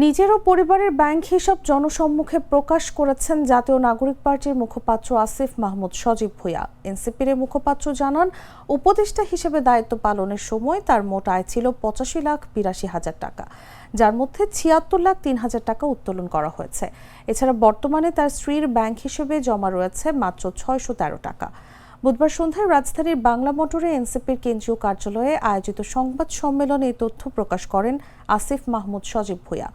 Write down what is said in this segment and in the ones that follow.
নিজের ও পরিবারের ব্যাংক হিসাব জনসম্মুখে প্রকাশ করেছেন জাতীয় নাগরিক পার্টির মুখপাত্র আসিফ মাহমুদ সজীব ভুঁইয়া। এনসিপির মুখপাত্র জানান, উপদেষ্টা হিসেবে দায়িত্ব পালনের সময় তার মোট আয় ছিল ৮৫,৮২,০০০ টাকা, যার মধ্যে ৭৬,০৩,০০০ টাকা উত্তোলন করা হয়েছে। এছাড়া বর্তমানে তার স্ত্রীর ব্যাংক হিসেবে জমা রয়েছে মাত্র ৬১৩ টাকা। বুধবার সন্ধ্যায় রাজধানীর বাংলা মোটরে এনসিপির কেন্দ্রীয় কার্যালয়ে আয়োজিত সংবাদ সম্মেলনে এই তথ্য প্রকাশ করেন আসিফ মাহমুদ সজীব ভুঁইয়া।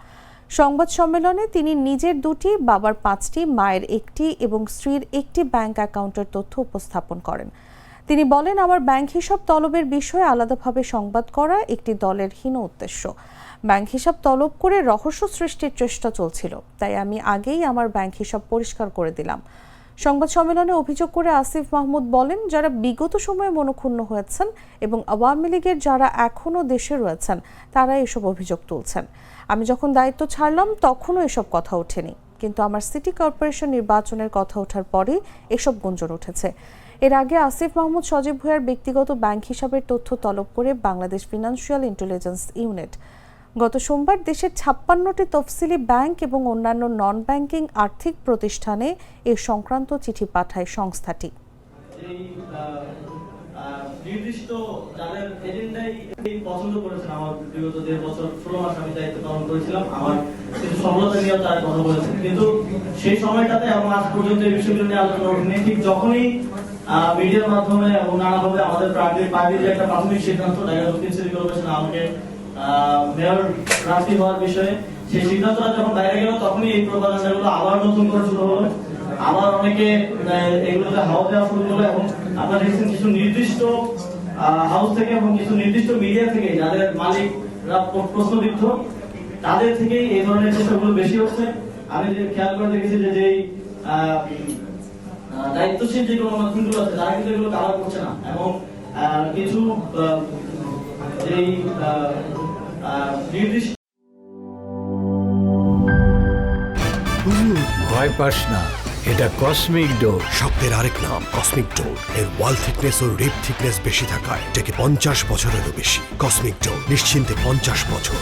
সংবাদ সম্মেলনে তিনি নিজের ২টি, বাবার ৫টি, মায়ের ১টি এবং স্ত্রীর ১টি ব্যাংক অ্যাকাউন্টের তথ্য উপস্থাপন করেন। তিনি বলেন, আমার ব্যাংক হিসাব তলবের বিষয়ে আলাদাভাবে সংবাদ করা একটি দলের হীন উদ্দেশ্য। ব্যাংক হিসাব তলব করে রহস্য সৃষ্টির চেষ্টা চলছিল, তাই আমি আগেই আমার ব্যাংক হিসাব পরিষ্কার করে দিলাম। সংবাদ সম্মেলনে অভিযোগ করে আসিফ মাহমুদ বলেন, যারা বিগত সময়ে মনক্ষুণ্ণ হয়েছেন এবং আওয়ামী লীগের যারা এখনও দেশে রয়েছেন তারা এসব অভিযোগ তুলছেন। আমি যখন দায়িত্ব ছাড়লাম তখনও এসব কথা ওঠেনি, কিন্তু আমার সিটি কর্পোরেশন নির্বাচনের কথা ওঠার পরেই এসব গুঞ্জন উঠেছে। এর আগে আসিফ মাহমুদ সজীব ভুঁইয়ার ব্যক্তিগত ব্যাংক হিসাবের তথ্য তলব করে বাংলাদেশ ফিনান্সিয়াল ইন্টেলিজেন্স ইউনিট গত সোমবার দেশের ৫৬টি তফসিলি ব্যাংক এবং অন্যান্য নন ব্যাংকিং আর্থিক প্রতিষ্ঠানে এ সংক্রান্ত চিঠি পাঠায় সংস্থাটি। নির্দিষ্ট যাদের এজেন্ডাই পছন্দ করেছেন, আমার বিগত ১.৫ বছর ১৬ মাস আমি দায়িত্ব পালন করেছিলাম, আমার কিছু সফলতা নিয়েও তারা কথা বলেছেন, কিন্তু সেই সময়টাতে এবং আজ পর্যন্ত এই বিষয়গুলো নিয়ে আলোচনা ওঠেনি। ঠিক যখনই মিডিয়ার মাধ্যমে এবং নানাভাবে আমাদের পার্টির যে একটা প্রাথমিক সিদ্ধান্ত ঢাকা দক্ষিণ সিটি কর্পোরেশন আমাকে মেয়র প্রার্থী হওয়ার বিষয়ে, সেই সিদ্ধান্তটা যখন বাইরে গেল তখনই এই প্রপাগান্ডাগুলো আবার নতুন করে শুরু হলো। আবার অনেকে এগুলোতে হাওয়া দেওয়া শুরু করলো এবং আপনারা দেখছেন কিছু নির্দিষ্ট হাউস থেকে এবং কিছু নির্দিষ্ট মিডিয়া থেকে যাদের মালিকরা প্রশ্নবিদ্ধ, তাদের থেকেই এই ধরনের চেষ্টাগুলো বেশি হচ্ছে। আমি যে খেয়াল করে দেখেছি যে যেই দায়িত্বশীল যে গণমাধ্যমগুলো আছে তারা কিন্তু এগুলো কাভার করছে না, এবং কিছু যেই নির্দিষ্ট ভয় পাস না, এটা কসমিক ডোর। স্বপ্নের আরেক নাম কসমিক ডোর। এর ওয়াল থিকনেস ও রিপ থিকনেস বেশি থাকায় এটাকে 50 বছরেরও বেশি। কসমিক ডোর, নিশ্চিন্তে 50 বছর।